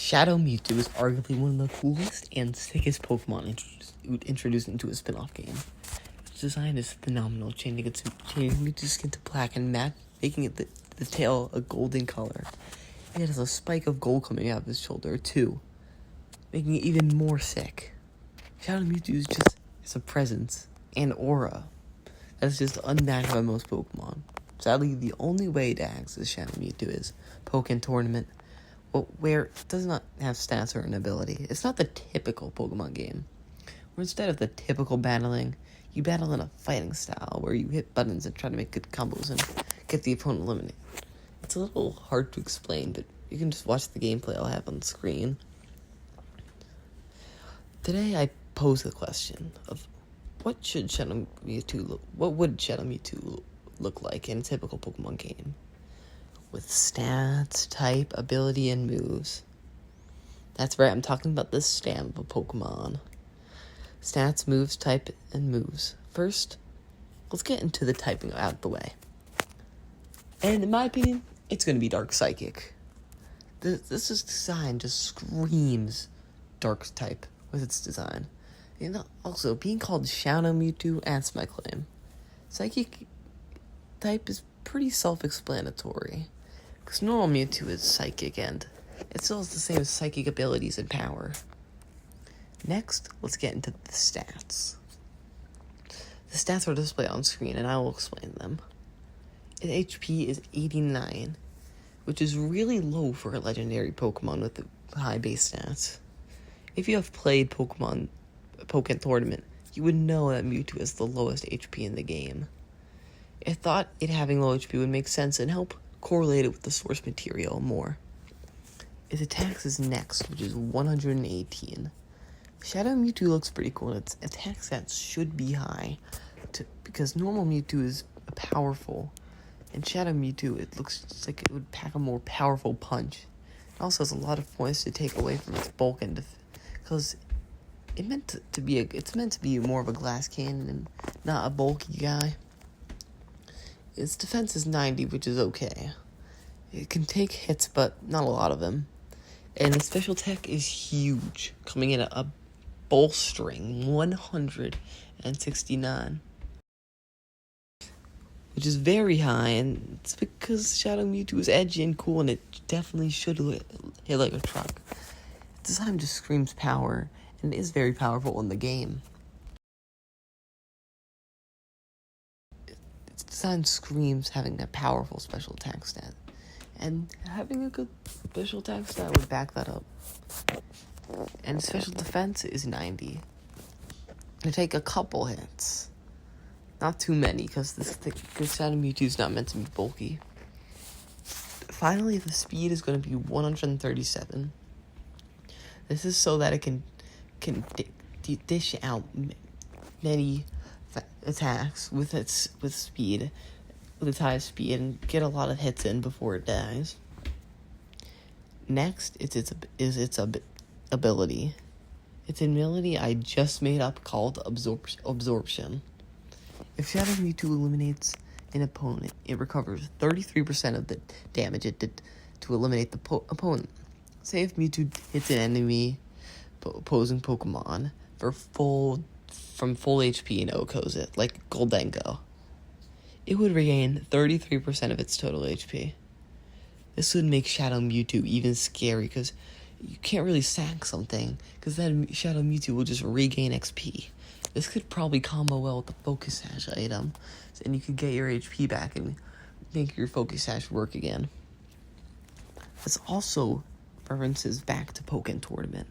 Shadow Mewtwo is arguably one of the coolest and sickest Pokemon introduced into a spin-off game. Its design is phenomenal, changing Mewtwo's skin to black and matte, making it the tail a golden color. It has a spike of gold coming out of his shoulder, too, making it even more sick. Shadow Mewtwo is a presence and aura that's just unmatched by most Pokemon. Sadly, the only way to access Shadow Mewtwo is Pokémon Tournament, where it does not have stats or an ability. It's not the typical Pokemon game, where instead of the typical battling, you battle in a fighting style, where you hit buttons and try to make good combos and get the opponent eliminated. It's a little hard to explain, but you can just watch the gameplay I'll have on the screen. Today I pose the question of what would Shadow Mewtwo look like in a typical Pokemon game, with stats, type, ability, and moves. That's right, I'm talking about the stamp of a Pokemon. Stats, moves, type, and moves. First, let's get into the typing out of the way. And in my opinion, it's going to be Dark Psychic. This design just screams Dark type with its design. And also, being called Shadow Mewtwo adds to my claim. Psychic type is pretty self-explanatory, because normal Mewtwo is Psychic and it still has the same Psychic abilities and power. Next, let's get into the stats. The stats are displayed on screen and I will explain them. Its HP is 89, which is really low for a legendary Pokemon with high base stats. If you have played Pokémon Tournament, you would know that Mewtwo is the lowest HP in the game. I thought it having low HP would make sense and help correlate it with the source material more. Its attacks is next, which is 118. Shadow Mewtwo looks pretty cool, and its attack stats should be high, because normal Mewtwo is powerful, and Shadow Mewtwo, it looks like it would pack a more powerful punch. It also has a lot of points to take away from its bulk and because it's meant to be more of a glass cannon and not a bulky guy. Its defense is 90, which is okay. It can take hits, but not a lot of them. And its special tech is huge, coming in at a bolstering 169, which is very high, and it's because Shadow Mewtwo is edgy and cool, and it definitely should hit like a truck. Its design just screams power, and it is very powerful in the game. Its design screams having a powerful special attack stat, and having a good special attack stat would back that up. And special defense is 90. It'll take a couple hits. Not too many, because Shadow Mewtwo is not meant to be bulky. Finally, the speed is going to be 137. This is so that it can dish out many attacks with its high speed, and get a lot of hits in before it dies. Next, its ability. Its ability I just made up, called Absorption. If Shadow Mewtwo eliminates an opponent, it recovers 33% of the damage it did to eliminate the opponent. Say if Mewtwo hits an enemy opposing Pokemon from full HP and OHKOs it, like Goldengo, it would regain 33% of its total HP. This would make Shadow Mewtwo even scary, because you can't really sack something, because then Shadow Mewtwo will just regain XP. This could probably combo well with the Focus Sash item, and you could get your HP back and make your Focus Sash work again. This also references back to Pokémon Tournament,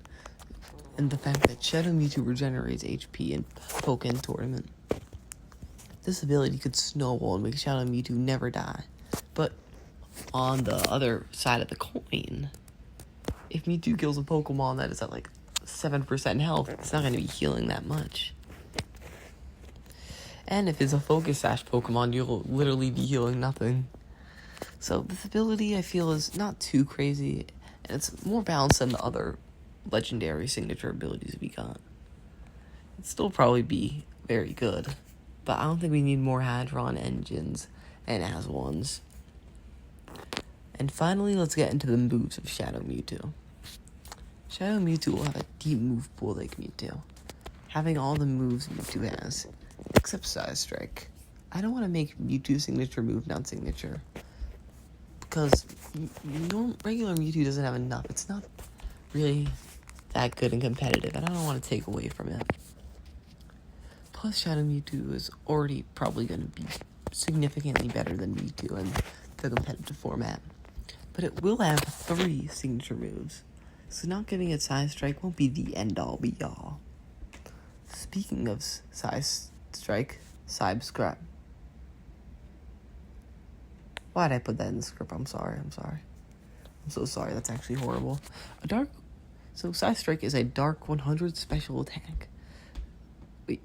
and the fact that Shadow Mewtwo regenerates HP in Pokémon Tournament. This ability could snowball and make Shadow Mewtwo never die. But on the other side of the coin, if Mewtwo kills a Pokemon that is at like 7% health, it's not going to be healing that much. And if it's a Focus Sash Pokemon, you'll literally be healing nothing. So this ability, I feel, is not too crazy, and it's more balanced than the other legendary signature abilities we got. It'd still probably be very good, but I don't think we need more Hadron engines and as ones. And finally, let's get into the moves of Shadow Mewtwo. Shadow Mewtwo will have a deep move pool like Mewtwo, having all the moves Mewtwo has, except Size Strike. I don't want to make Mewtwo's signature move non-signature, because regular Mewtwo doesn't have enough. It's not really that good and competitive, and I don't want to take away from it. Plus, Shadow Mewtwo is already probably going to be significantly better than Mewtwo in the competitive format. But it will have 3 signature moves, so not giving it Size Strike won't be the end-all be-all. Speaking of Size Strike, subscribe. Why'd I put that in the script? I'm sorry. I'm so sorry. That's actually horrible. So Size Strike is a dark 100 special attack. Wait.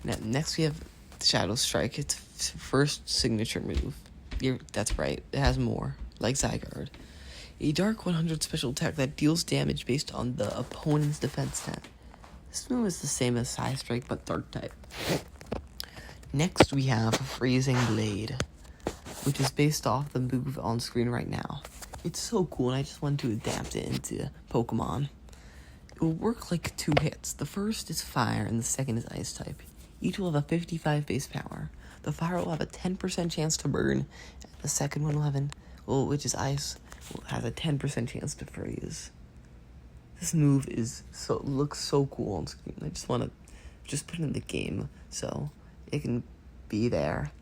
Now, next we have Shadow Strike. Its first signature move. That's right. It has more, like Zygarde. A dark 100 special attack that deals damage based on the opponent's defense stat. This move is the same as Size Strike, but dark type. Next, we have Freezing Blade, which is based off the move on screen right now. It's so cool, and I just wanted to adapt it into Pokemon. It will work like 2 hits. The first is Fire, and the second is Ice type. Each will have a 55 base power. The Fire will have a 10% chance to burn, and the second one will have which is Ice, has a 10% chance to freeze. This move looks so cool on screen. I just want to put it in the game so it can be there.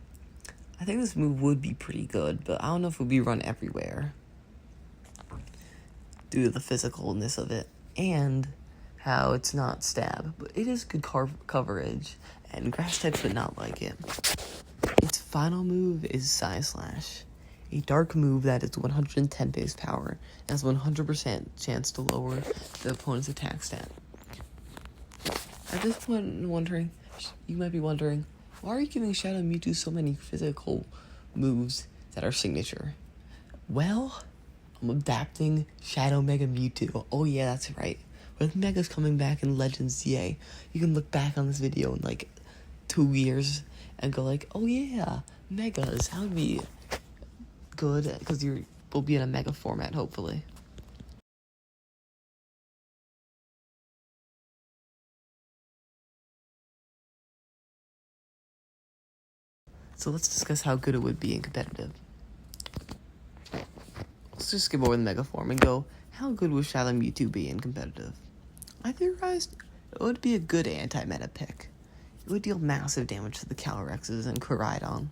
I think this move would be pretty good, but I don't know if it would be run everywhere due to the physicalness of it and how it's not stab. But it is good coverage, and grass types would not like it. Its final move is Size Slash, a dark move that is 110 base power and has 100% chance to lower the opponent's attack stat. At this point, you might be wondering, why are you giving Shadow Mewtwo so many physical moves that are signature? Well, I'm adapting Shadow Mega Mewtwo. Oh yeah, that's right. With Megas coming back in Legends ZA, you can look back on this video in like 2 years and go like, oh yeah, Megas, that would be good, because we'll be in a Mega format, hopefully. So let's discuss how good it would be in competitive. Let's just skip over the Mega form and go, how good would Shadow Mewtwo be in competitive? I theorized it would be a good anti-meta pick. It would deal massive damage to the Calorexes and Koraidon.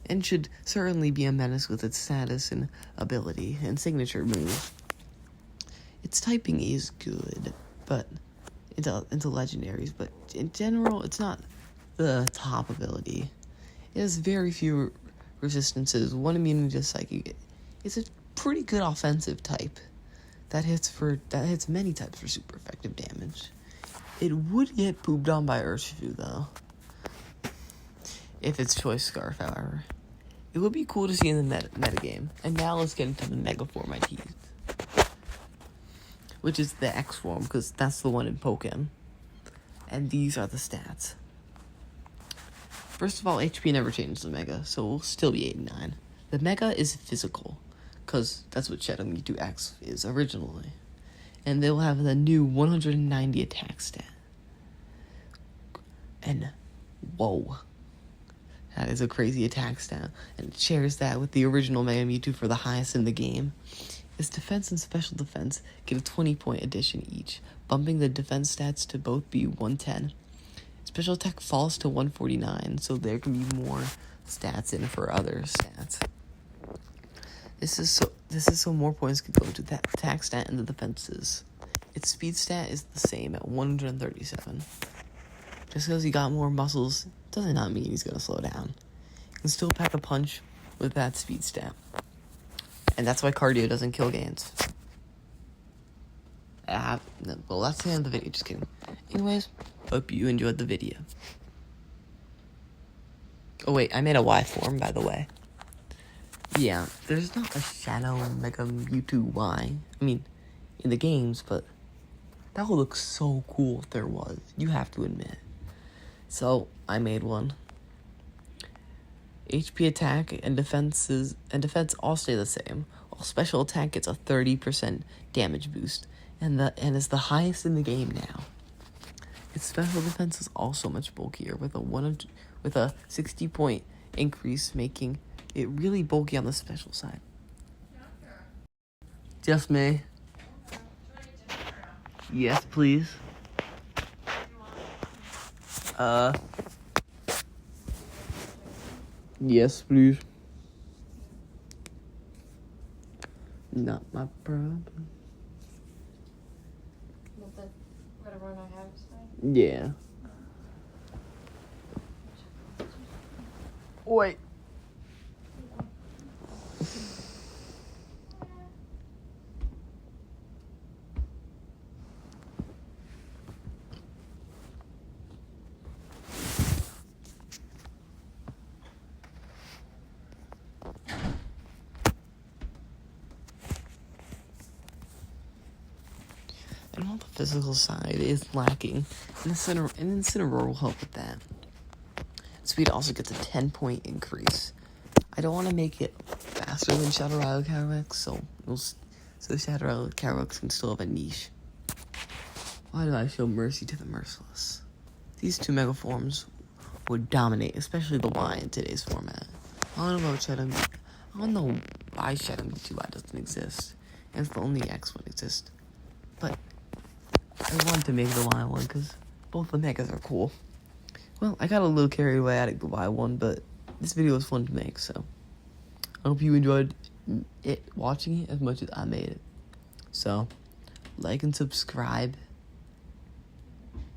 And should certainly be a menace with its status and ability and signature move. Its typing is good, but into legendaries, but in general, it's not the top ability. It has very few resistances, 1 immunity to Psychic. It's a pretty good offensive type that hits many types for super effective damage. It would get pooped on by Urshifu, though, if it's Choice Scarf, however. It would be cool to see in the metagame. And now let's get into the Mega form I teased, which is the X form, because that's the one in Pokémon. And these are the stats. First of all, HP never changes the Mega, so we'll still be 89. The Mega is physical, because that's what Shadow Mewtwo X is originally. And they'll have the new 190 attack stat. And, whoa. That is a crazy attack stat, and it shares that with the original Mega Mewtwo for the highest in the game. Its defense and special defense get a 20-point addition each, bumping the defense stats to both be 110. Special attack falls to 149, so there can be more stats in for other stats. This is so more points could go to that attack stat and the defenses. Its speed stat is the same at 137. Just because he got more muscles does not mean he's going to slow down. You can still pack a punch with that speed stat. And that's why cardio doesn't kill gains. Well, that's the end of the video, just kidding. Anyways, hope you enjoyed the video. Oh wait, I made a Y form, by the way. Yeah, there's not a Shadow Mega Mewtwo Y. I mean, in the games, but that would look so cool if there was. You have to admit. So, I made one. HP, attack, and defense all stay the same, while special attack gets a 30% damage boost, and is the highest in the game now. Its special defense is also much bulkier, with a 60-point increase, making it really bulky on the special side. Just me. Yes, please. Yes, please. Not my problem. Whatever one I have is fine? Yeah. Wait. And while the physical side is lacking, Incineroar will help with that. Speed also gets a 10-point increase. I don't want to make it faster than Shadow Ryle Calyrex, so Shadow Ryle Calyrex can still have a niche. Why do I show mercy to the merciless? These two Mega Forms would dominate, especially the Y in today's format. I don't know why Shadow Mewtwo doesn't exist, and it's the only X one exist. But I wanted to make the Y one because both the Megas are cool. Well, I got a little carried away adding the Y one, but this video was fun to make, so I hope you enjoyed watching it as much as I made it. So, like and subscribe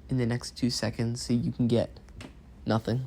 in the next 2 seconds so you can get nothing.